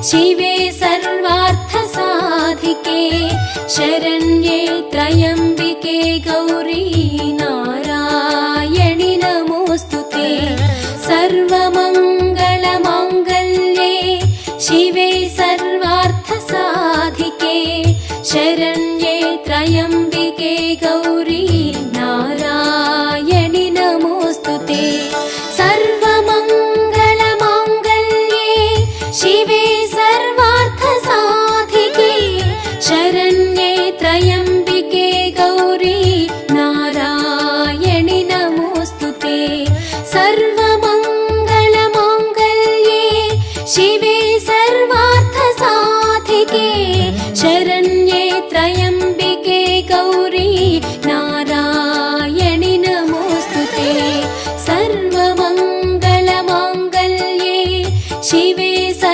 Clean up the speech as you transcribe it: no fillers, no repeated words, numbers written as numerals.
शिवे सर्वार्थसाधिके शरण्ये त्र्यम्बिके गौरी नारायणि नमोऽस्तुते सर्वमङ्गलमाङ्गल्ये शिवे सर्वार्थसाधिके शरण्ये त्र्यम्बिके गौरी नारायणि नमोऽस्तुते सर्वमङ्गलमाङ्गल्ये शिवे सर्वार्थसाधिके शरण्ये त्र्यम्बिके गौरी नारायणि नमोऽस्तुते सर्वमङ्गलमाङ्गल्ये शिवे सर्व